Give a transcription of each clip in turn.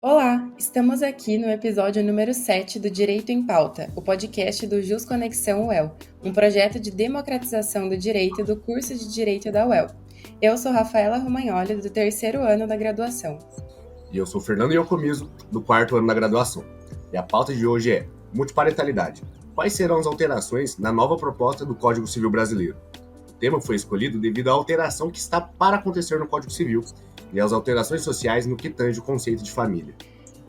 Olá, estamos aqui no episódio número 7 do Direito em Pauta, o podcast do Jus Conexão UEL, um projeto de democratização do direito do curso de Direito da UEL. Eu sou Rafaela Romagnoli, do terceiro ano da graduação. E eu sou Fernando Iocomiso, do quarto ano da graduação. E a pauta de hoje é multiparentalidade. Quais serão as alterações na nova proposta do Código Civil Brasileiro? O tema foi escolhido devido à alteração que está para acontecer no Código Civil e às alterações sociais no que tange o conceito de família.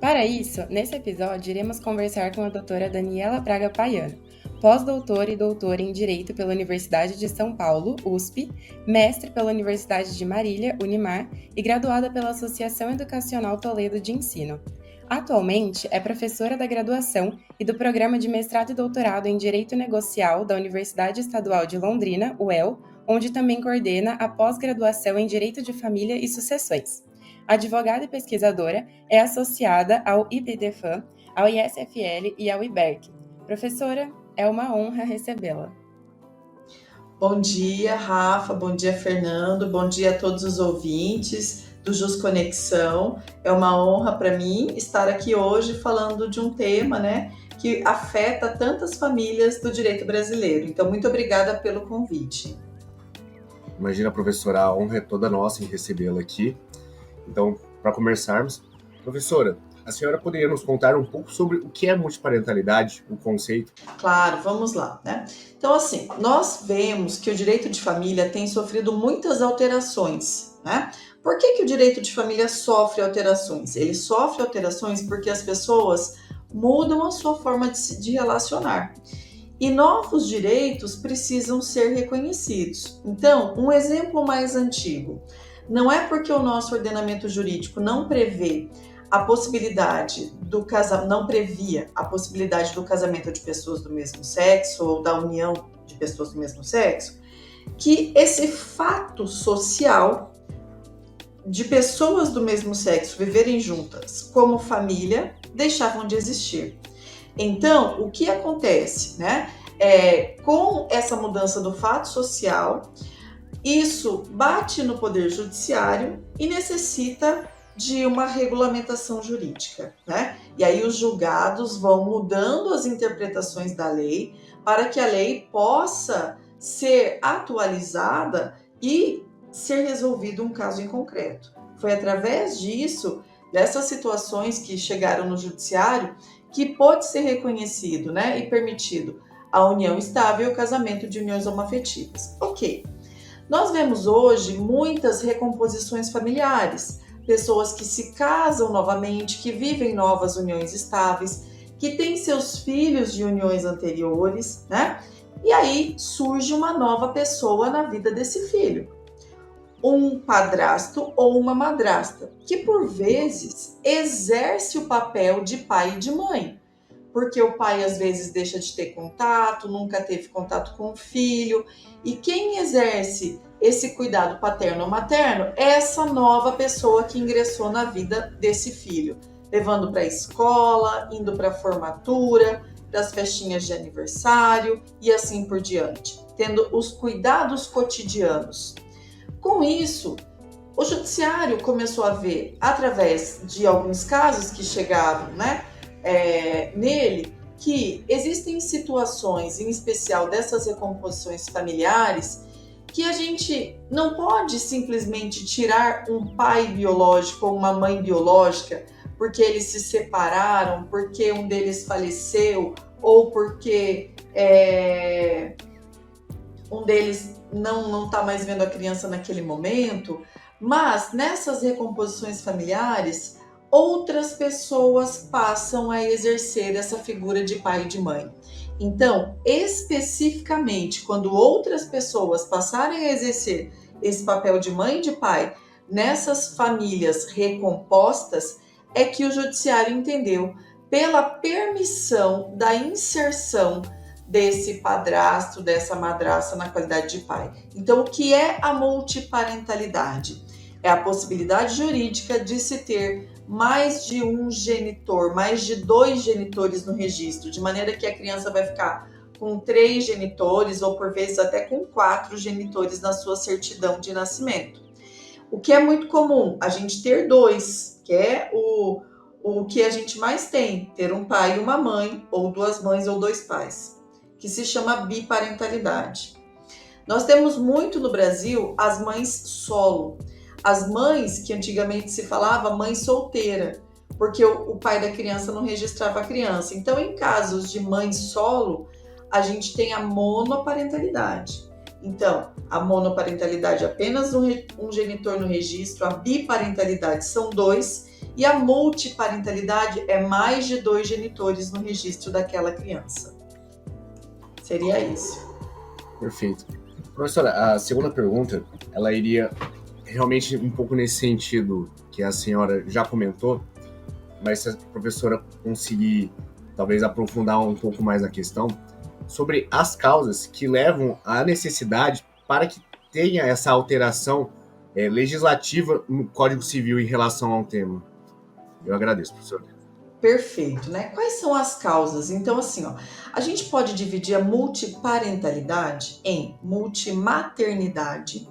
Para isso, nesse episódio, iremos conversar com a doutora Daniela Braga Paiano, pós-doutora e doutora em Direito pela Universidade de São Paulo, USP, mestre pela Universidade de Marília, Unimar, e graduada pela Associação Educacional Toledo de Ensino. Atualmente, é professora da graduação e do Programa de Mestrado e Doutorado em Direito Negocial da Universidade Estadual de Londrina, UEL, onde também coordena a pós-graduação em Direito de Família e Sucessões. Advogada e pesquisadora, é associada ao IBDFAM, ao ISFL e ao IBERC. Professora, é uma honra recebê-la. Bom dia, Rafa, bom dia, Fernando, bom dia a todos os ouvintes do Jus Conexão. É uma honra para mim estar aqui hoje falando de um tema, que afeta tantas famílias do direito brasileiro. Então, muito obrigada pelo convite. Imagina, professora, a honra é toda nossa em recebê-la aqui. Então, para começarmos, professora, a senhora poderia nos contar um pouco sobre o que é multiparentalidade, o conceito? Claro, vamos lá, Então, assim, nós vemos que o direito de família tem sofrido muitas alterações, Por que o direito de família sofre alterações? Ele sofre alterações porque as pessoas mudam a sua forma de se relacionar. E novos direitos precisam ser reconhecidos. Então, um exemplo mais antigo. Não é porque o nosso ordenamento jurídico não previa a possibilidade do casamento de pessoas do mesmo sexo ou da união de pessoas do mesmo sexo, que esse fato social de pessoas do mesmo sexo viverem juntas como família deixavam de existir. Então, o que acontece, com essa mudança do fato social, isso bate no Poder Judiciário e necessita de uma regulamentação jurídica, E aí os julgados vão mudando as interpretações da lei para que a lei possa ser atualizada e ser resolvido um caso em concreto. Foi através disso, dessas situações que chegaram no Judiciário, que pôde ser reconhecido, e permitido a união estável e o casamento de uniões homoafetivas. Ok. Nós vemos hoje muitas recomposições familiares, pessoas que se casam novamente, que vivem novas uniões estáveis, que têm seus filhos de uniões anteriores, E aí surge uma nova pessoa na vida desse filho. Um padrasto ou uma madrasta, que por vezes exerce o papel de pai e de mãe, porque o pai às vezes deixa de ter contato, nunca teve contato com o filho, e quem exerce esse cuidado paterno ou materno é essa nova pessoa que ingressou na vida desse filho, levando para a escola, indo para a formatura, para as festinhas de aniversário e assim por diante, tendo os cuidados cotidianos. Com isso, o judiciário começou a ver, através de alguns casos que chegavam, nele, que existem situações, em especial dessas recomposições familiares, que a gente não pode simplesmente tirar um pai biológico ou uma mãe biológica porque eles se separaram, porque um deles faleceu ou porque um deles não está mais vendo a criança naquele momento, mas nessas recomposições familiares, outras pessoas passam a exercer essa figura de pai e de mãe. Então, especificamente, quando outras pessoas passarem a exercer esse papel de mãe e de pai nessas famílias recompostas, é que o judiciário entendeu pela permissão da inserção desse padrasto, dessa madrasta na qualidade de pai. Então, o que é a multiparentalidade? É a possibilidade jurídica de se ter mais de um genitor, mais de 2 genitores no registro, de maneira que a criança vai ficar com 3 genitores ou por vezes até com 4 genitores na sua certidão de nascimento. O que é muito comum, a gente ter 2, que é o que a gente mais tem, ter um pai e uma mãe, ou duas mães ou dois pais, que se chama biparentalidade. Nós temos muito no Brasil as mães solo, as mães que antigamente se falava mãe solteira, porque o pai da criança não registrava a criança. Então, em casos de mãe solo, a gente tem a monoparentalidade. Então, a monoparentalidade é apenas um genitor no registro, a biparentalidade são dois, e a multiparentalidade é mais de 2 genitores no registro daquela criança. Seria isso. Perfeito. Professora, a segunda pergunta, ela iria realmente um pouco nesse sentido que a senhora já comentou, mas se a professora conseguir talvez aprofundar um pouco mais na questão, sobre as causas que levam à necessidade para que tenha essa alteração legislativa no Código Civil em relação ao tema. Eu agradeço, professora. Perfeito, né? Quais são as causas? Então, assim, ó, a gente pode dividir a multiparentalidade em multimaternidade,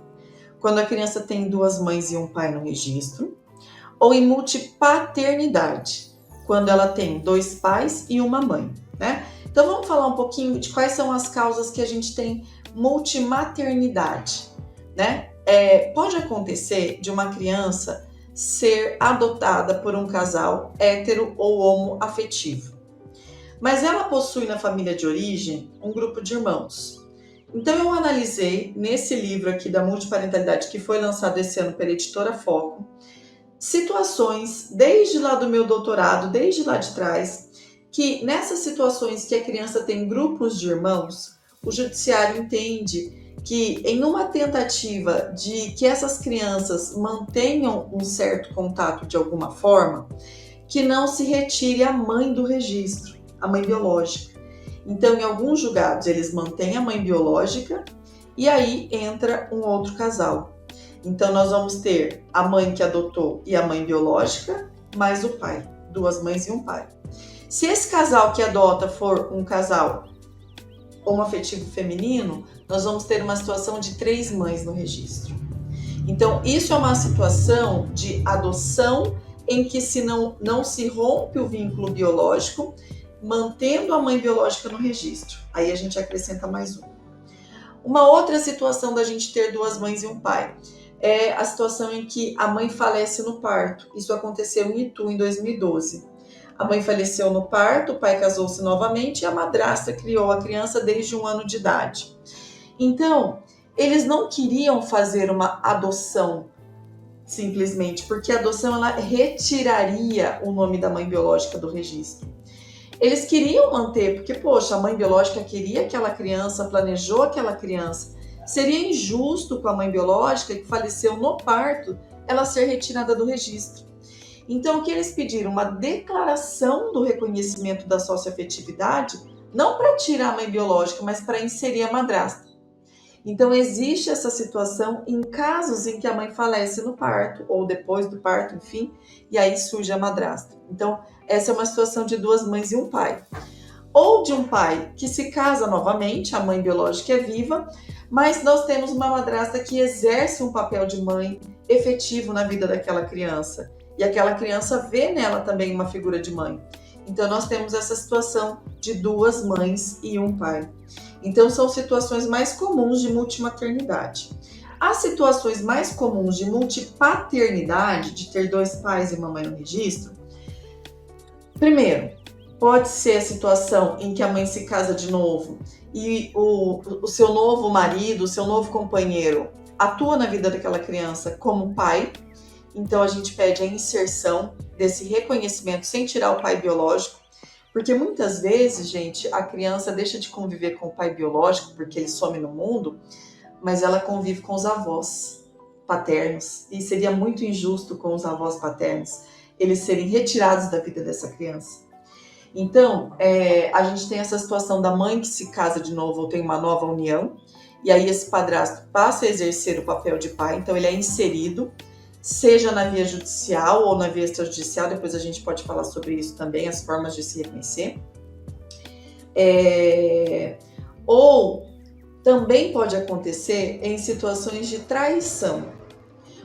quando a criança tem 2 mães e um pai no registro, ou em multipaternidade, quando ela tem 2 pais e uma mãe, né? Então vamos falar um pouquinho de quais são as causas que a gente tem multimaternidade, né? Pode acontecer de uma criança ser adotada por um casal hétero ou homoafetivo, mas ela possui na família de origem um grupo de irmãos. Então eu analisei nesse livro aqui da multiparentalidade que foi lançado esse ano pela editora Foco, situações desde lá do meu doutorado, desde lá de trás, que nessas situações que a criança tem grupos de irmãos, o judiciário entende que em uma tentativa de que essas crianças mantenham um certo contato de alguma forma, que não se retire a mãe do registro, a mãe biológica. Então, em alguns julgados, eles mantêm a mãe biológica e aí entra um outro casal. Então, nós vamos ter a mãe que adotou e a mãe biológica, mais o pai, 2 mães e um pai. Se esse casal que adota for um casal homoafetivo feminino, nós vamos ter uma situação de 3 mães no registro. Então, isso é uma situação de adoção em que não se rompe o vínculo biológico, mantendo a mãe biológica no registro. Aí a gente acrescenta mais um. Uma outra situação da gente ter 2 mães e um pai é a situação em que a mãe falece no parto. Isso aconteceu em Itu, em 2012. A mãe faleceu no parto, o pai casou-se novamente e a madrasta criou a criança desde 1 ano de idade. Então, eles não queriam fazer uma adoção simplesmente, porque a adoção ela retiraria o nome da mãe biológica do registro. Eles queriam manter, porque, poxa, a mãe biológica queria aquela criança, planejou aquela criança. Seria injusto com a mãe biológica que faleceu no parto, ela ser retirada do registro. Então, o que eles pediram? Uma declaração do reconhecimento da socioafetividade, não para tirar a mãe biológica, mas para inserir a madrasta. Então, existe essa situação em casos em que a mãe falece no parto, ou depois do parto, enfim, e aí surge a madrasta. Então, essa é uma situação de 2 mães e um pai. Ou de um pai que se casa novamente, a mãe biológica é viva, mas nós temos uma madrasta que exerce um papel de mãe efetivo na vida daquela criança. E aquela criança vê nela também uma figura de mãe. Então, nós temos essa situação de 2 mães e um pai. Então, são situações mais comuns de multimaternidade. As situações mais comuns de multipaternidade, de ter 2 pais e uma mãe no registro, primeiro, pode ser a situação em que a mãe se casa de novo e o seu novo marido, o seu novo companheiro atua na vida daquela criança como pai. Então, a gente pede a inserção desse reconhecimento sem tirar o pai biológico, porque muitas vezes, gente, a criança deixa de conviver com o pai biológico porque ele some no mundo, mas ela convive com os avós paternos, e seria muito injusto com os avós paternos eles serem retirados da vida dessa criança. Então, a gente tem essa situação da mãe que se casa de novo ou tem uma nova união, e aí esse padrasto passa a exercer o papel de pai, então ele é inserido, seja na via judicial ou na via extrajudicial, depois a gente pode falar sobre isso também, as formas de se reconhecer. Ou também pode acontecer em situações de traição,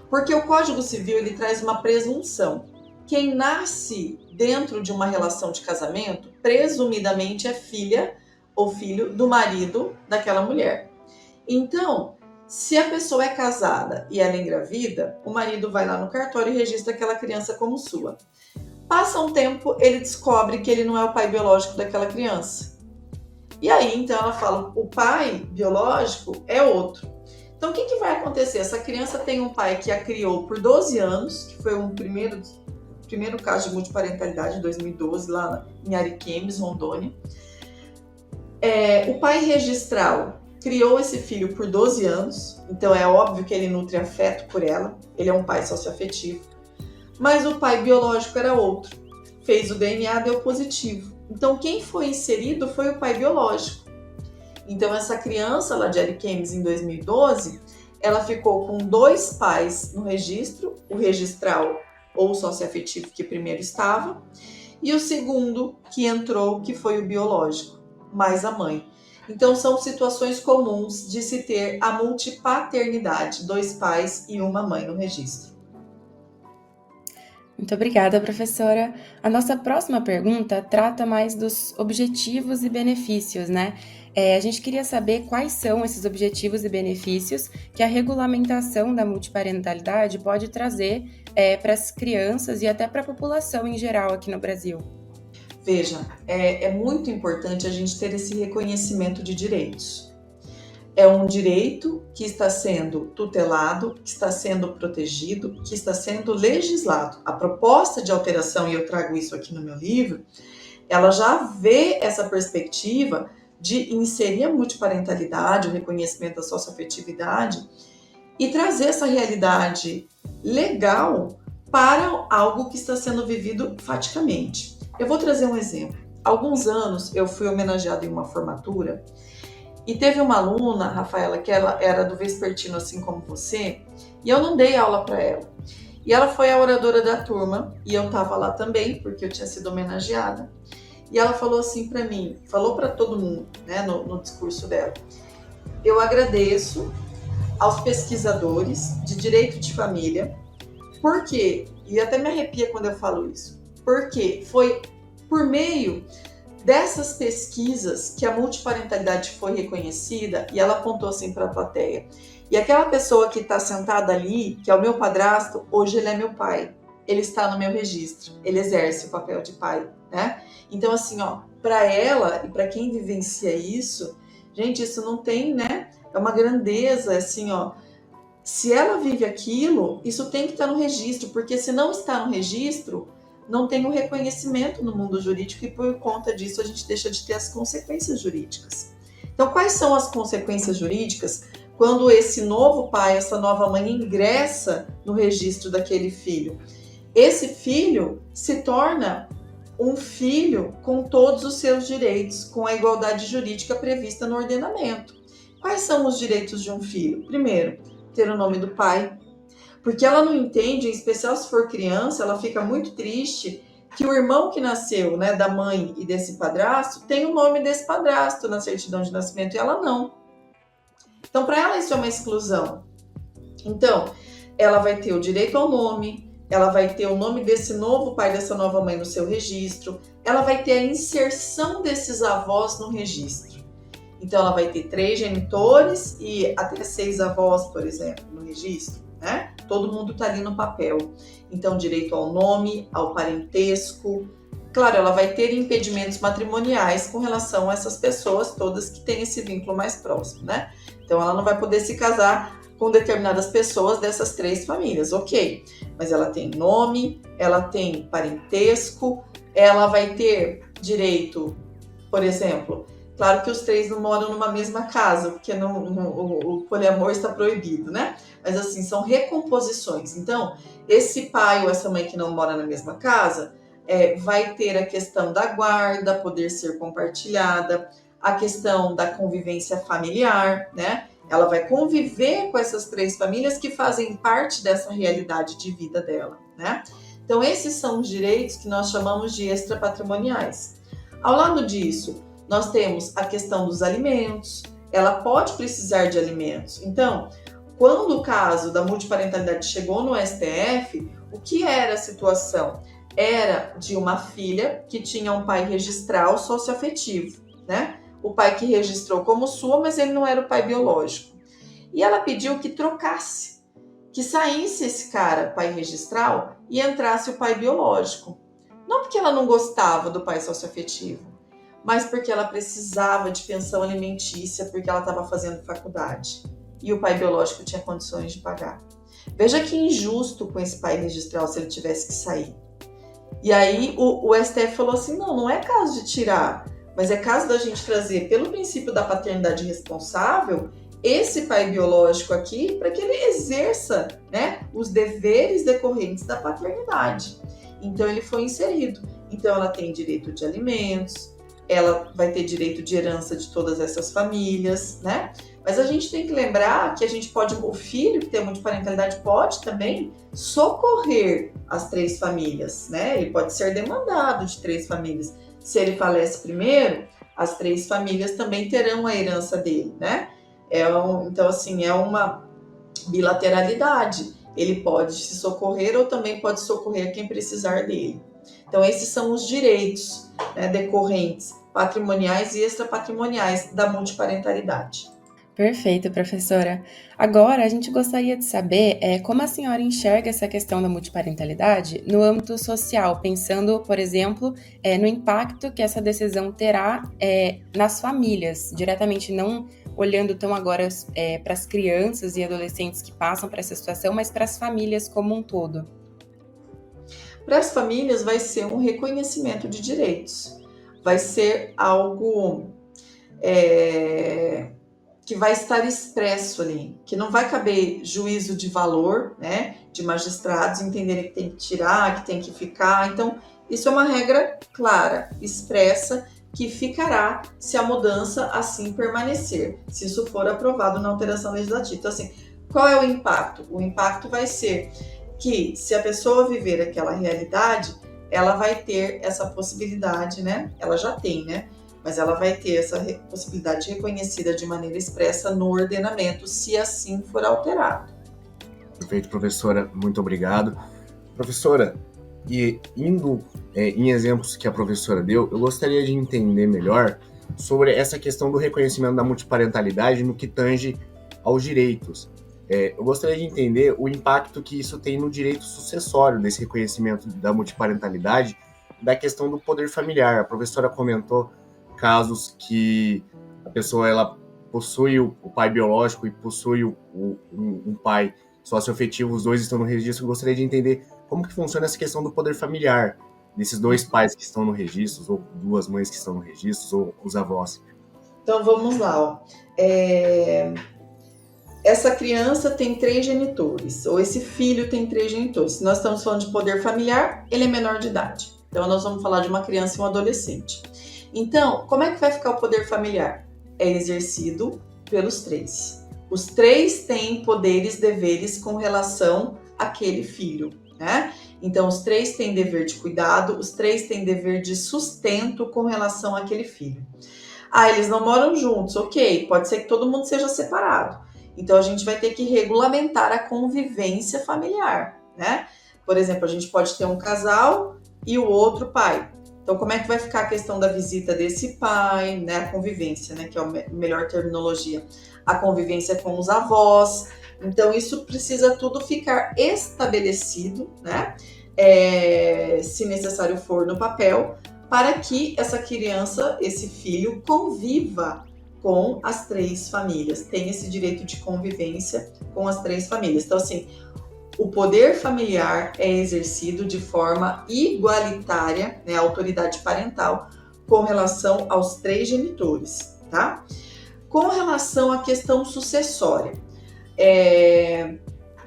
porque o Código Civil ele traz uma presunção. quem nasce dentro de uma relação de casamento, presumidamente é filha ou filho do marido daquela mulher. Então, se a pessoa é casada e ela engravida, o marido vai lá no cartório e registra aquela criança como sua. Passa um tempo, ele descobre que ele não é o pai biológico daquela criança. E aí, então, ela fala, o pai biológico é outro. Então, o que vai acontecer? Essa criança tem um pai que a criou por 12 anos, que foi um primeiro caso de multiparentalidade, em 2012, lá em Ariquemes, Rondônia. O pai registral criou esse filho por 12 anos, então é óbvio que ele nutre afeto por ela, ele é um pai socioafetivo. Mas o pai biológico era outro. Fez o DNA, deu positivo. Então, quem foi inserido foi o pai biológico. Então, essa criança lá de Ariquemes, em 2012, ela ficou com 2 pais no registro, o registral ou socioafetivo que primeiro estava, e o segundo que entrou, que foi o biológico, mais a mãe. Então, são situações comuns de se ter a multipaternidade, 2 pais e uma mãe no registro. Muito obrigada, professora. A nossa próxima pergunta trata mais dos objetivos e benefícios, né? A gente queria saber quais são esses objetivos e benefícios que a regulamentação da multiparentalidade pode trazer para as crianças e até para a população em geral aqui no Brasil. Veja, é muito importante a gente ter esse reconhecimento de direitos. É um direito que está sendo tutelado, que está sendo protegido, que está sendo legislado. A proposta de alteração, e eu trago isso aqui no meu livro, ela já vê essa perspectiva de inserir a multiparentalidade, o reconhecimento da socioafetividade e trazer essa realidade legal para algo que está sendo vivido faticamente. Eu vou trazer um exemplo. Há alguns anos eu fui homenageada em uma formatura e teve uma aluna, Rafaela, que ela era do vespertino, assim como você, e eu não dei aula para ela. E ela foi a oradora da turma, e eu estava lá também, porque eu tinha sido homenageada. E ela falou assim para mim, falou para todo mundo, né, no discurso dela: eu agradeço aos pesquisadores de direito de família, porque, e até me arrepia quando eu falo isso, porque foi por meio dessas pesquisas que a multiparentalidade foi reconhecida, e ela apontou assim para a plateia. E aquela pessoa que está sentada ali, que é o meu padrasto, hoje ele é meu pai. Ele está no meu registro, ele exerce o papel de pai, né? Então, assim, ó, para ela e para quem vivencia isso, gente, isso não tem, né? É uma grandeza, assim, ó. Se ela vive aquilo, isso tem que estar no registro, porque se não está no registro, não tem o reconhecimento no mundo jurídico e por conta disso a gente deixa de ter as consequências jurídicas. Então, quais são as consequências jurídicas quando esse novo pai, essa nova mãe ingressa no registro daquele filho? Esse filho se torna um filho com todos os seus direitos, com a igualdade jurídica prevista no ordenamento. Quais são os direitos de um filho? Primeiro, ter o nome do pai, porque ela não entende, em especial se for criança, ela fica muito triste que o irmão que nasceu, né, da mãe e desse padrasto tem o nome desse padrasto na certidão de nascimento e ela não. Então, para ela isso é uma exclusão. Então, ela vai ter o direito ao nome, ela vai ter o nome desse novo pai, dessa nova mãe no seu registro, ela vai ter a inserção desses avós no registro. Então, ela vai ter 3 genitores e até 6 avós, por exemplo, no registro, né? Todo mundo está ali no papel. Então, direito ao nome, ao parentesco. Claro, ela vai ter impedimentos matrimoniais com relação a essas pessoas todas que têm esse vínculo mais próximo, né? Então, ela não vai poder se casar com determinadas pessoas dessas 3 famílias, ok. Mas ela tem nome, ela tem parentesco, ela vai ter direito, por exemplo, claro que os 3 não moram numa mesma casa, porque o poliamor está proibido, né? Mas assim, são recomposições. Então, esse pai ou essa mãe que não mora na mesma casa vai ter a questão da guarda, poder ser compartilhada, a questão da convivência familiar, né? Ela vai conviver com essas 3 famílias que fazem parte dessa realidade de vida dela, né? Então, esses são os direitos que nós chamamos de extrapatrimoniais. Ao lado disso, nós temos a questão dos alimentos, ela pode precisar de alimentos. Então, quando o caso da multiparentalidade chegou no STF, o que era a situação? era de uma filha que tinha um pai registral socioafetivo, né? O pai que registrou como sua, mas ele não era o pai biológico. E ela pediu que trocasse, que saísse esse cara, pai registral, e entrasse o pai biológico. Não porque ela não gostava do pai socioafetivo, mas porque ela precisava de pensão alimentícia, porque ela estava fazendo faculdade. E o pai biológico tinha condições de pagar. Veja que injusto com esse pai registral se ele tivesse que sair. E aí o STF falou assim, não é caso de tirar, mas é caso da gente trazer, pelo princípio da paternidade responsável, esse pai biológico aqui, para que ele exerça, né, os deveres decorrentes da paternidade. Então ele foi inserido. Então ela tem direito de alimentos, ela vai ter direito de herança de todas essas famílias, né? Mas a gente tem que lembrar que a gente pode, o filho que tem multiparentalidade pode também socorrer as 3 famílias, né? Ele pode ser demandado de 3 famílias. Se ele falece primeiro, as 3 famílias também terão a herança dele, né? Então, assim, é uma bilateralidade. Ele pode se socorrer ou também pode socorrer quem precisar dele. Então, esses são os direitos, né, decorrentes, patrimoniais e extrapatrimoniais da multiparentalidade. Perfeito, professora. Agora, a gente gostaria de saber como a senhora enxerga essa questão da multiparentalidade no âmbito social, pensando, por exemplo, no impacto que essa decisão terá nas famílias, diretamente não olhando tão agora para as crianças e adolescentes que passam por essa situação, mas para as famílias como um todo. Para as famílias vai ser um reconhecimento de direitos, vai ser algo que vai estar expresso ali, que não vai caber juízo de valor, né, de magistrados entenderem que tem que tirar, que tem que ficar. Então, isso é uma regra clara, expressa, que ficará se a mudança assim permanecer, se isso for aprovado na alteração legislativa. Então, assim, qual é o impacto? O impacto vai ser que, se a pessoa viver aquela realidade, ela vai ter essa possibilidade, né? Ela já tem, né? Mas ela vai ter essa possibilidade reconhecida de maneira expressa no ordenamento, se assim for alterado. Perfeito, professora. Muito obrigado. Professora, e indo em exemplos que a professora deu, eu gostaria de entender melhor sobre essa questão do reconhecimento da multiparentalidade no que tange aos direitos. Eu gostaria de entender o impacto que isso tem no direito sucessório desse reconhecimento da multiparentalidade, da questão do poder familiar. A professora comentou casos que a pessoa ela possui o pai biológico e possui um pai socioafetivo, os dois estão no registro. Eu gostaria de entender como que funciona essa questão do poder familiar, desses 2 pais que estão no registro, ou 2 mães que estão no registro, ou os avós. Então vamos lá, ó. Essa criança tem 3 genitores, ou esse filho tem 3 genitores. Se nós estamos falando de poder familiar, ele é menor de idade. Então nós vamos falar de uma criança e um adolescente. Então, como é que vai ficar o poder familiar? É exercido pelos 3. Os 3 têm poderes, deveres com relação àquele filho, né? Então, os 3 têm dever de cuidado, os 3 têm dever de sustento com relação àquele filho. Eles não moram juntos, ok, pode ser que todo mundo seja separado. Então, a gente vai ter que regulamentar a convivência familiar, né? Por exemplo, a gente pode ter um casal e o outro pai. Então, como é que vai ficar a questão da visita desse pai, né? A convivência, né? Que é a melhor terminologia. A convivência com os avós. Então, isso precisa tudo ficar estabelecido, né? Se necessário for, no papel, para que essa criança, esse filho, conviva com as 3 famílias. Tem esse direito de convivência com as 3 famílias. Então, assim, o poder familiar é exercido de forma igualitária, né, a autoridade parental, com relação aos 3 genitores, tá? Com relação à questão sucessória,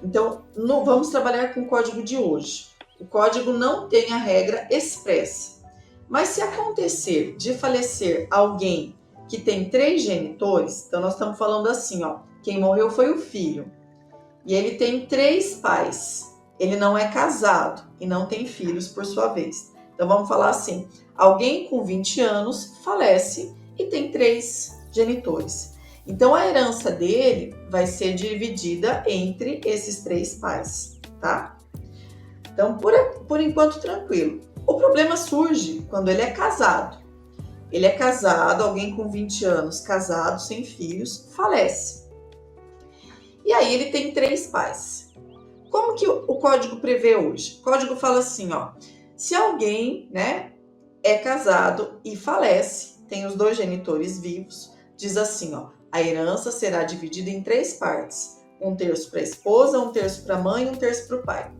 então, vamos trabalhar com o código de hoje. O código não tem a regra expressa, mas se acontecer de falecer alguém que tem 3 genitores, então nós estamos falando assim, ó, quem morreu foi o filho, e ele tem 3 pais, ele não é casado e não tem filhos por sua vez. Então vamos falar assim, alguém com 20 anos falece e tem 3 genitores. Então a herança dele vai ser dividida entre esses 3 pais, tá? Então, por enquanto, tranquilo. O problema surge quando ele é casado. Ele é casado, alguém com 20 anos, casado, sem filhos, falece. E aí ele tem 3 pais. Como que o código prevê hoje? O código fala assim, ó, se alguém, né, é casado e falece, tem os 2 genitores vivos, diz assim, ó, a herança será dividida em 3 partes. 1/3 para a esposa, 1/3 para a mãe e 1/3 para o pai.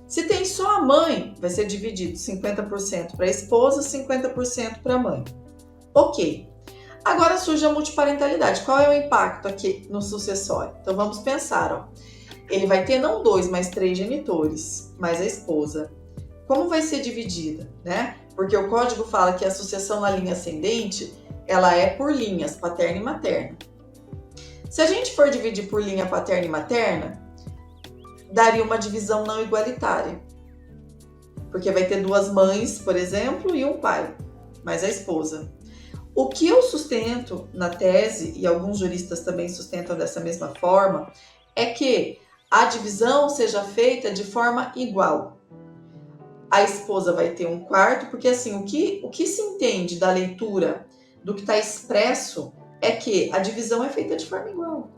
Se tem só a mãe, vai ser dividido 50% para a esposa, 50% para a mãe. Ok. Agora surge a multiparentalidade. Qual é o impacto aqui no sucessório? Então vamos pensar, ó. Ele vai ter não 2, mas 3 genitores, mais a esposa. Como vai ser dividida, né? Porque o código fala que a sucessão na linha ascendente, ela é por linhas, paterna e materna. Se a gente for dividir por linha paterna e materna, daria uma divisão não igualitária. Porque vai ter 2 mães, por exemplo, e um pai, mais a esposa. O que eu sustento na tese, e alguns juristas também sustentam dessa mesma forma, é que a divisão seja feita de forma igual. A esposa vai ter 1/4, porque assim, o que se entende da leitura do que está expresso é que a divisão é feita de forma igual.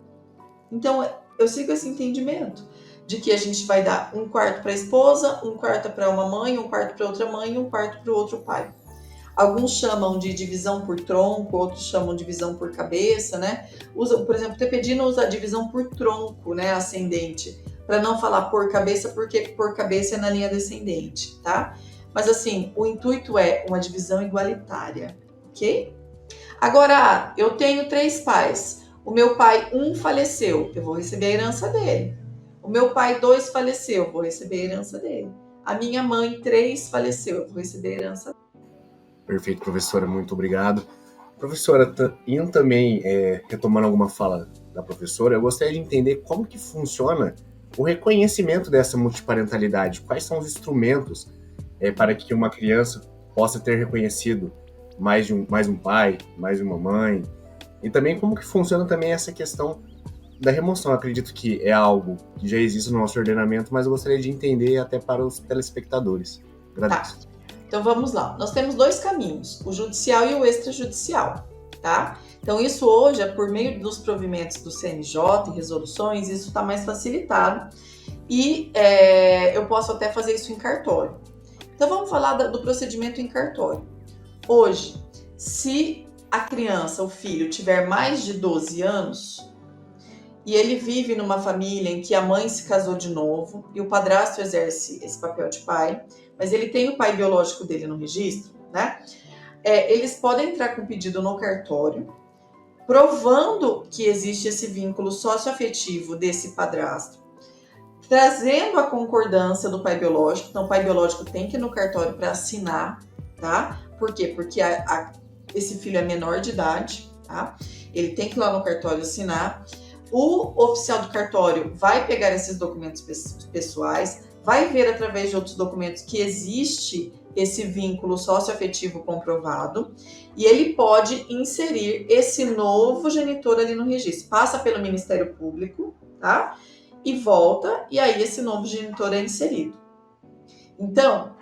Então, eu sigo esse entendimento de que a gente vai dar 1/4 para a esposa, 1/4 para uma mãe, 1/4 para outra mãe e 1/4 para o outro pai. Alguns chamam de divisão por tronco, outros chamam de divisão por cabeça, né? Por exemplo, o Tepedino usa a divisão por tronco, né, ascendente, para não falar por cabeça, porque por cabeça é na linha descendente, tá? Mas assim, o intuito é uma divisão igualitária, ok? Agora, eu tenho 3 pais. O meu pai 1 faleceu, eu vou receber a herança dele. O meu pai 2 faleceu, eu vou receber a herança dele. A minha mãe 3 faleceu, eu vou receber a herança dele. Perfeito, professora, muito obrigado. Professora, indo também, retomando alguma fala da professora, eu gostaria de entender como que funciona o reconhecimento dessa multiparentalidade. Quais são os instrumentos para que uma criança possa ter reconhecido mais um pai, mais de uma mãe? E também como que funciona também essa questão da remoção. Eu acredito que é algo que já existe no nosso ordenamento, mas eu gostaria de entender até para os telespectadores. Agradeço. Tá. Então vamos lá. Nós temos 2 caminhos, o judicial e o extrajudicial, tá? Então isso hoje, por meio dos provimentos do CNJ e resoluções, isso está mais facilitado e eu posso até fazer isso em cartório. Então vamos falar do procedimento em cartório. Hoje, se a criança, o filho, tiver mais de 12 anos e ele vive numa família em que a mãe se casou de novo e o padrasto exerce esse papel de pai, mas ele tem o pai biológico dele no registro, né? Eles podem entrar com pedido no cartório, provando que existe esse vínculo socioafetivo desse padrasto, trazendo a concordância do pai biológico. Então, o pai biológico tem que ir no cartório para assinar, tá? Por quê? Porque esse filho é menor de idade, tá? Ele tem que ir lá no cartório assinar. O oficial do cartório vai pegar esses documentos pessoais, vai ver através de outros documentos que existe esse vínculo socioafetivo comprovado e ele pode inserir esse novo genitor ali no registro. Passa pelo Ministério Público, tá? E volta, e aí esse novo genitor é inserido. Então,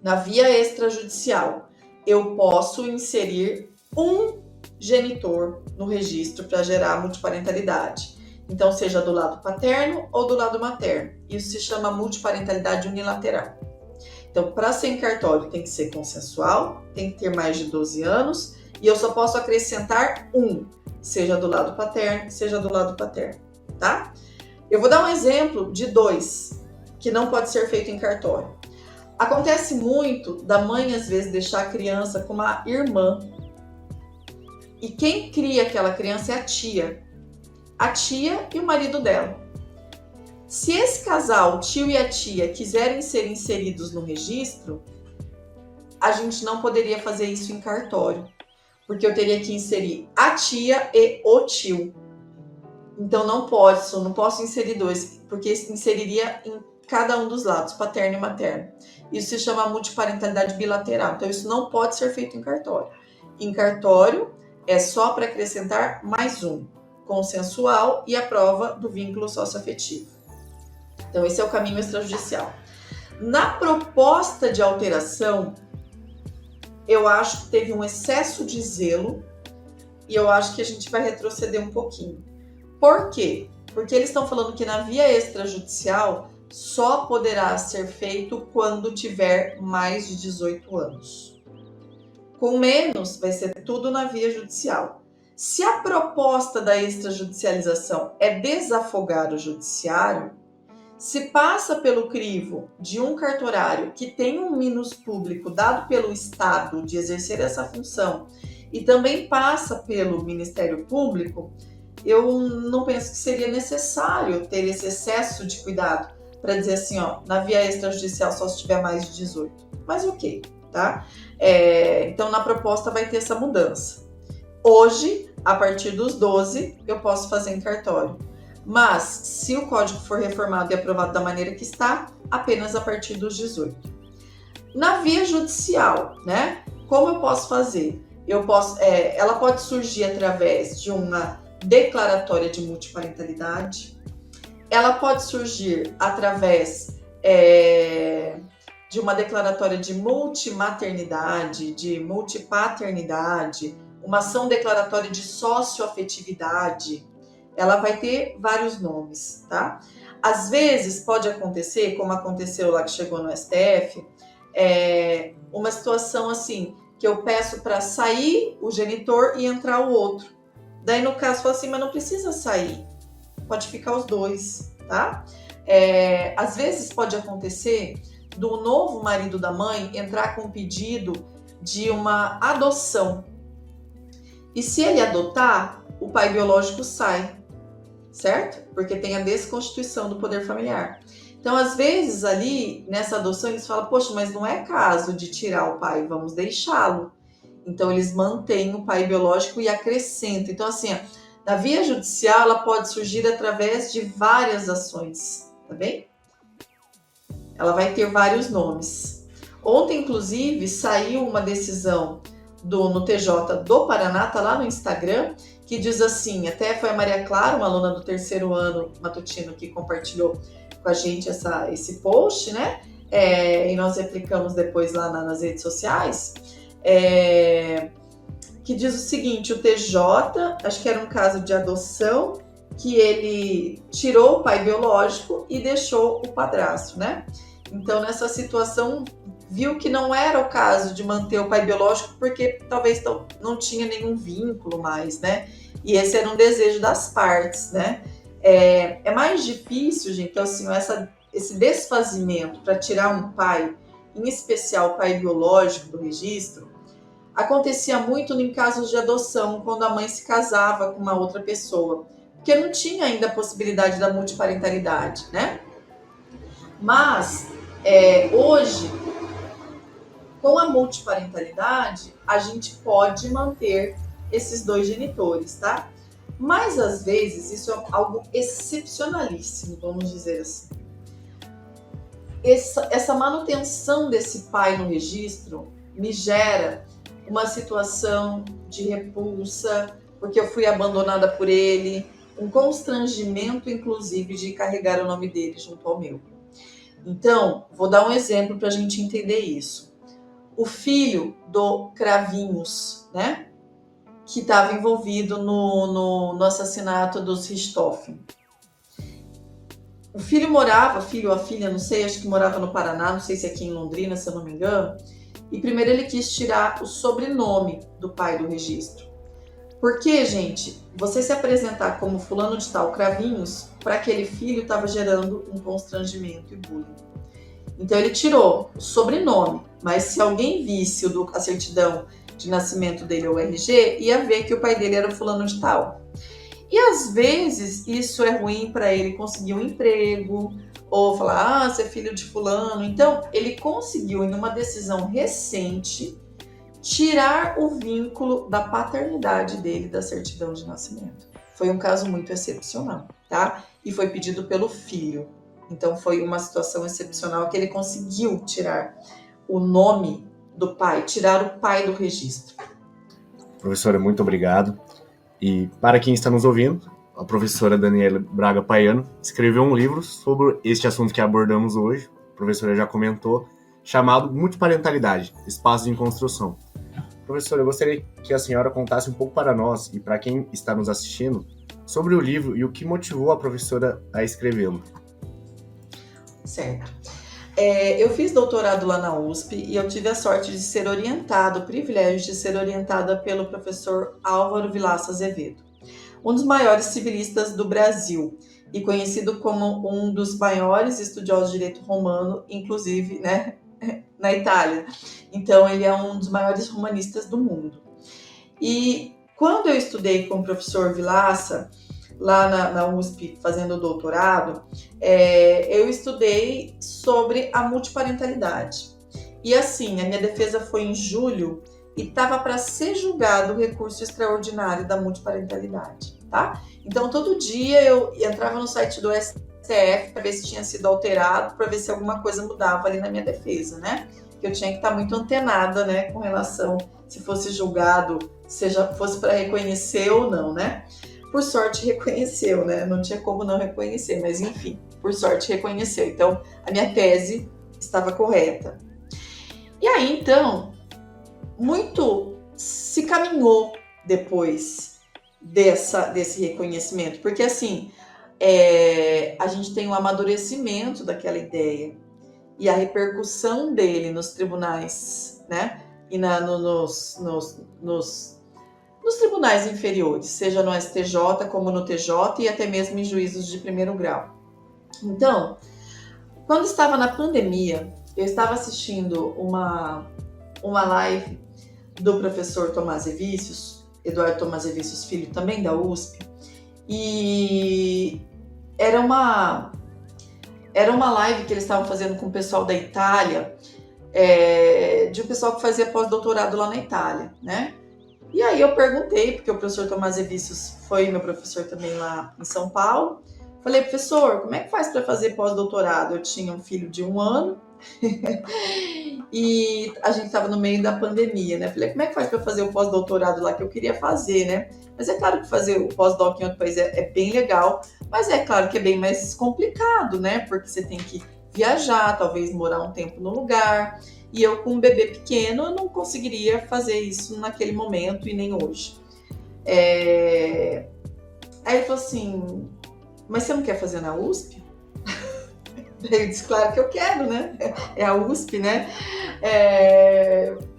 na via extrajudicial, eu posso inserir um genitor no registro para gerar multiparentalidade. Então, seja do lado paterno ou do lado materno. Isso se chama multiparentalidade unilateral. Então, para ser em cartório, tem que ser consensual, tem que ter mais de 12 anos e eu só posso acrescentar um, seja do lado paterno, seja do lado paterno, tá? Eu vou dar um exemplo de 2, que não pode ser feito em cartório. Acontece muito da mãe, às vezes, deixar a criança com uma irmã. E quem cria aquela criança é a tia e o marido dela. Se esse casal, o tio e a tia, quiserem ser inseridos no registro, a gente não poderia fazer isso em cartório, porque eu teria que inserir a tia e o tio. Então não posso inserir 2, porque inseriria em cada um dos lados, paterno e materno. Isso se chama multiparentalidade bilateral. Então isso não pode ser feito em cartório. Em cartório é só para acrescentar mais um, consensual e a prova do vínculo socioafetivo. Então esse é o caminho extrajudicial. Na proposta de alteração, eu acho que teve um excesso de zelo e eu acho que a gente vai retroceder um pouquinho. Por quê? Porque eles estão falando que na via extrajudicial só poderá ser feito quando tiver mais de 18 anos. Com menos, vai ser tudo na via judicial. Se a proposta da extrajudicialização é desafogar o judiciário, se passa pelo crivo de um cartorário que tem um minus público dado pelo Estado de exercer essa função e também passa pelo Ministério Público, eu não penso que seria necessário ter esse excesso de cuidado para dizer assim, ó, na via extrajudicial só se tiver mais de 18. Mas ok, tá? Então na proposta vai ter essa mudança. Hoje, a partir dos 12, eu posso fazer em cartório. Mas, se o código for reformado e aprovado da maneira que está, apenas a partir dos 18. Na via judicial, né? Como eu posso fazer? Ela pode surgir através de uma declaratória de multiparentalidade. Ela pode surgir através de uma declaratória de multimaternidade, de multipaternidade, uma ação declaratória de socioafetividade. Ela vai ter vários nomes, tá? Às vezes pode acontecer, como aconteceu lá que chegou no STF, uma situação assim, que eu peço para sair o genitor e entrar o outro. Daí no caso fala assim, mas não precisa sair, pode ficar os dois, tá? Às vezes pode acontecer do novo marido da mãe entrar com um pedido de uma adoção. E se ele adotar, o pai biológico sai, certo? Porque tem a desconstituição do poder familiar. Então, às vezes, ali, nessa adoção, eles falam, poxa, mas não é caso de tirar o pai, vamos deixá-lo. Então, eles mantêm o pai biológico e acrescentam. Então, assim, na via judicial, ela pode surgir através de várias ações, tá bem? Ela vai ter vários nomes. Ontem, inclusive, saiu uma decisão no TJ do Paraná, tá lá no Instagram, que diz assim, até foi a Maria Clara, uma aluna do 3º ano matutino, que compartilhou com a gente esse post, né? E nós replicamos depois lá nas redes sociais, que diz o seguinte, o TJ, acho que era um caso de adoção, que ele tirou o pai biológico e deixou o padrasto, né? Então, nessa situação, viu que não era o caso de manter o pai biológico, porque talvez não tinha nenhum vínculo mais, né? E esse era um desejo das partes, né? É mais difícil, gente, então, assim, esse desfazimento para tirar um pai, em especial o pai biológico do registro, acontecia muito em casos de adoção, quando a mãe se casava com uma outra pessoa, porque não tinha ainda a possibilidade da multiparentalidade, né? Mas, hoje, com a multiparentalidade, a gente pode manter esses dois genitores, tá? Mas, às vezes, isso é algo excepcionalíssimo, vamos dizer assim. Essa manutenção desse pai no registro me gera uma situação de repulsa, porque eu fui abandonada por ele, um constrangimento, inclusive, de carregar o nome dele junto ao meu. Então, vou dar um exemplo para a gente entender isso. O filho do Cravinhos, né? Que estava envolvido no assassinato dos Richthofen. O filho ou a filha, não sei, acho que morava no Paraná, não sei se aqui em Londrina, se eu não me engano. E primeiro ele quis tirar o sobrenome do pai do registro. Porque, gente, você se apresentar como fulano de tal Cravinhos, para aquele filho estava gerando um constrangimento e bullying. Então ele tirou o sobrenome, mas se alguém visse a certidão de nascimento dele ou RG, ia ver que o pai dele era fulano de tal. E às vezes isso é ruim para ele conseguir um emprego, ou falar, você é filho de fulano. Então ele conseguiu, em uma decisão recente, tirar o vínculo da paternidade dele da certidão de nascimento. Foi um caso muito excepcional, tá? E foi pedido pelo filho. Então foi uma situação excepcional que ele conseguiu tirar o nome do pai, tirar o pai do registro. Professora, muito obrigado. E para quem está nos ouvindo, a professora Daniela Braga Paiano escreveu um livro sobre este assunto que abordamos hoje, a professora já comentou, chamado Multiparentalidade, Espaços em Construção. Professora, eu gostaria que a senhora contasse um pouco para nós e para quem está nos assistindo sobre o livro e o que motivou a professora a escrevê-lo. Certo. Eu fiz doutorado lá na USP e eu tive a sorte de ser orientada, o privilégio de ser orientada pelo professor Álvaro Vilaça Azevedo, um dos maiores civilistas do Brasil e conhecido como um dos maiores estudiosos de direito romano, inclusive, né, na Itália. Então, ele é um dos maiores romanistas do mundo. E quando eu estudei com o professor Vilaça, lá na USP, fazendo doutorado, eu estudei sobre a multiparentalidade. E assim, a minha defesa foi em julho e estava para ser julgado o recurso extraordinário da multiparentalidade, tá? Então, todo dia eu entrava no site do STF para ver se tinha sido alterado, para ver se alguma coisa mudava ali na minha defesa, né? Eu tinha que estar muito antenada, né, com relação se fosse julgado, fosse para reconhecer ou não, né? Por sorte, reconheceu, né? Não tinha como não reconhecer, mas enfim, por sorte, reconheceu. Então, a minha tese estava correta. E aí, então, muito se caminhou depois desse reconhecimento, porque assim, a gente tem um amadurecimento daquela ideia e a repercussão dele nos tribunais, né? E nos tribunais inferiores, seja no STJ como no TJ e até mesmo em juízos de primeiro grau. Então, quando estava na pandemia, eu estava assistindo uma live do professor Tomazevicius, Eduardo Tomazevicius Filho, também da USP, e era uma live que eles estavam fazendo com o pessoal da Itália, de um pessoal que fazia pós-doutorado lá na Itália, né? E aí eu perguntei, porque o professor Tomazevicius foi meu professor também lá em São Paulo. Falei, professor, como é que faz para fazer pós-doutorado? Eu tinha um filho de 1 ano e a gente estava no meio da pandemia, né? Falei, como é que faz para fazer o pós-doutorado lá que eu queria fazer, né? Mas é claro que fazer o pós-doc em outro país é bem legal, mas é claro que é bem mais complicado, né? Porque você tem que viajar, talvez morar um tempo no lugar. E eu, com um bebê pequeno, eu não conseguiria fazer isso naquele momento e nem hoje. Aí ele falou assim, mas você não quer fazer na USP? Eu disse, claro que eu quero, né? É a USP, né?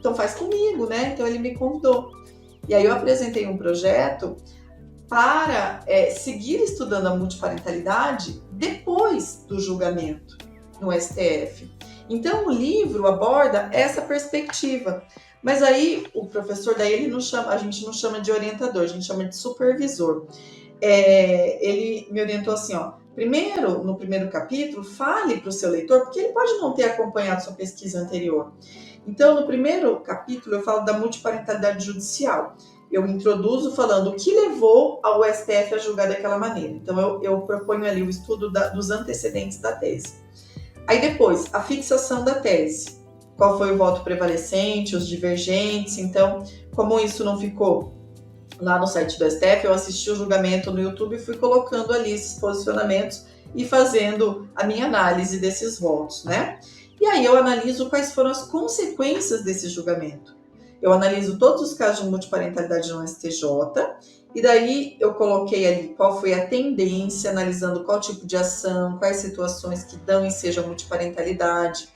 Então faz comigo, né? Então ele me convidou. E aí eu apresentei um projeto para seguir estudando a multiparentalidade depois do julgamento no STF. Então, o livro aborda essa perspectiva. Mas aí, o professor, daí a gente não chama de orientador, a gente chama de supervisor. Ele me orientou assim, ó, no primeiro capítulo, fale para o seu leitor, porque ele pode não ter acompanhado sua pesquisa anterior. Então, no primeiro capítulo, eu falo da multiparentalidade judicial. Eu introduzo falando o que levou ao STF a julgar daquela maneira. Então, eu proponho ali o estudo dos antecedentes da tese. Aí depois, a fixação da tese. Qual foi o voto prevalecente, os divergentes. Então, como isso não ficou lá no site do STF, eu assisti o julgamento no YouTube e fui colocando ali esses posicionamentos e fazendo a minha análise desses votos, né? E aí eu analiso quais foram as consequências desse julgamento. Eu analiso todos os casos de multiparentalidade no STJ, e daí eu coloquei ali qual foi a tendência, analisando qual tipo de ação, quais situações que dão ensejo à multiparentalidade.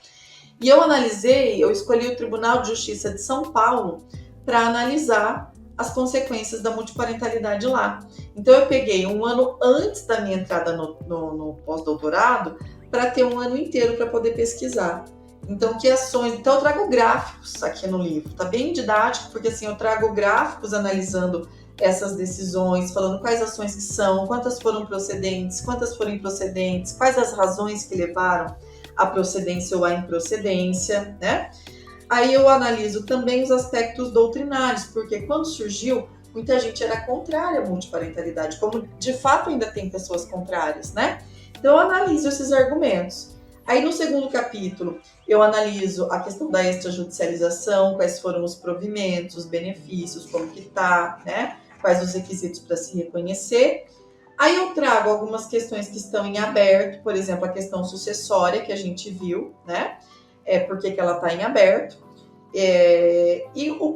E eu escolhi o Tribunal de Justiça de São Paulo para analisar as consequências da multiparentalidade lá. Então eu peguei 1 ano antes da minha entrada no pós-doutorado para ter 1 ano inteiro para poder pesquisar. Então, que ações... Então, eu trago gráficos aqui no livro. Tá bem didático, porque assim, eu trago gráficos analisando essas decisões, falando quais ações que são, quantas foram procedentes, quantas foram improcedentes, quais as razões que levaram à procedência ou à improcedência, né? Aí eu analiso também os aspectos doutrinários, porque quando surgiu, muita gente era contrária à multiparentalidade, como de fato ainda tem pessoas contrárias, né? Então, eu analiso esses argumentos. Aí, no segundo capítulo, eu analiso a questão da extrajudicialização, quais foram os provimentos, os benefícios, como que tá, né? Quais os requisitos para se reconhecer. Aí eu trago algumas questões que estão em aberto, por exemplo, a questão sucessória que a gente viu, né? Por que ela está em aberto.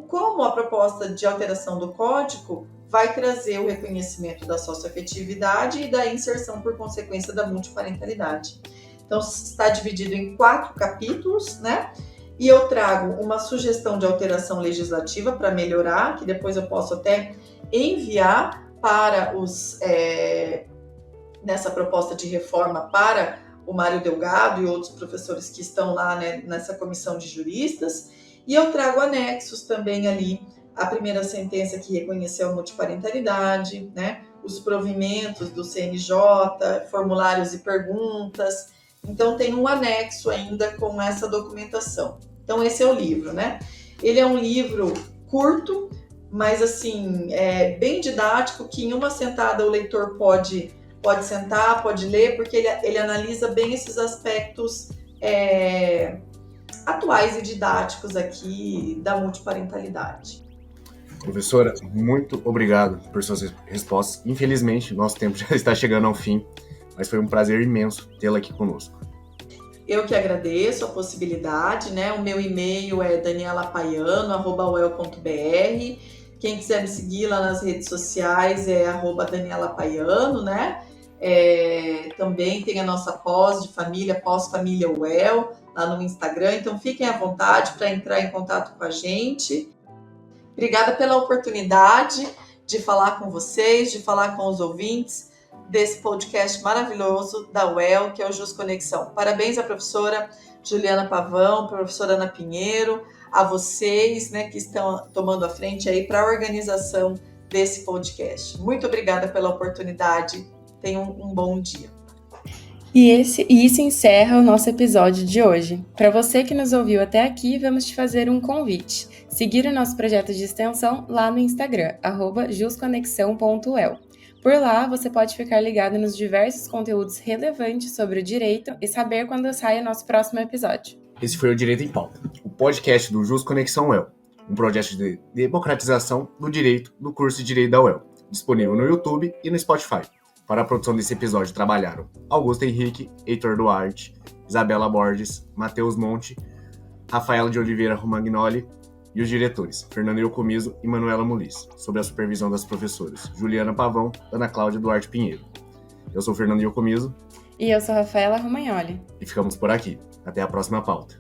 Como a proposta de alteração do código vai trazer o reconhecimento da socioafetividade e da inserção por consequência da multiparentalidade. Então, está dividido em 4 capítulos, né? E eu trago uma sugestão de alteração legislativa para melhorar, que depois eu posso até enviar para nessa proposta de reforma para o Mário Delgado e outros professores que estão lá, né, nessa comissão de juristas. E eu trago anexos também ali, a primeira sentença que reconheceu a multiparentalidade, né, os provimentos do CNJ, formulários e perguntas. Então tem um anexo ainda com essa documentação. Então esse é o livro, né? Ele é um livro curto, mas assim, bem didático, que em uma sentada o leitor pode sentar, pode ler, porque ele analisa bem esses aspectos atuais e didáticos aqui da multiparentalidade. Professora, muito obrigado por suas respostas. Infelizmente, nosso tempo já está chegando ao fim, mas foi um prazer imenso tê-la aqui conosco. Eu que agradeço a possibilidade, né? O meu e-mail é danielapaiano@uel.br. Quem quiser me seguir lá nas redes sociais é @danielapaiano, né? Também tem a nossa pós de família, pós-família UEL, lá no Instagram. Então fiquem à vontade para entrar em contato com a gente. Obrigada pela oportunidade de falar com vocês, de falar com os ouvintes desse podcast maravilhoso da UEL, que é o Jus Conexão. Parabéns à professora Juliana Pavão, professora Ana Pinheiro, a vocês, né, que estão tomando a frente aí para a organização desse podcast. Muito obrigada pela oportunidade. Tenham um bom dia. E isso encerra o nosso episódio de hoje. Para você que nos ouviu até aqui, vamos te fazer um convite. Seguir o nosso projeto de extensão lá no Instagram, @jusconexão.uel. Por lá, você pode ficar ligado nos diversos conteúdos relevantes sobre o direito e saber quando sai o nosso próximo episódio. Esse foi o Direito em Pauta, o podcast do Jus Conexão UEL, um projeto de democratização do direito do curso de Direito da UEL, disponível no YouTube e no Spotify. Para a produção desse episódio trabalharam Augusto Henrique, Heitor Duarte, Isabela Borges, Matheus Monte, Rafaela de Oliveira Romagnoli e os diretores, Fernando Iocomiso e Manuela Muliz, sob a supervisão das professoras Juliana Pavão, Ana Cláudia Duarte Pinheiro. Eu sou Fernando Iocomiso. E eu sou Rafaela Romagnoli. E ficamos por aqui. Até a próxima pauta.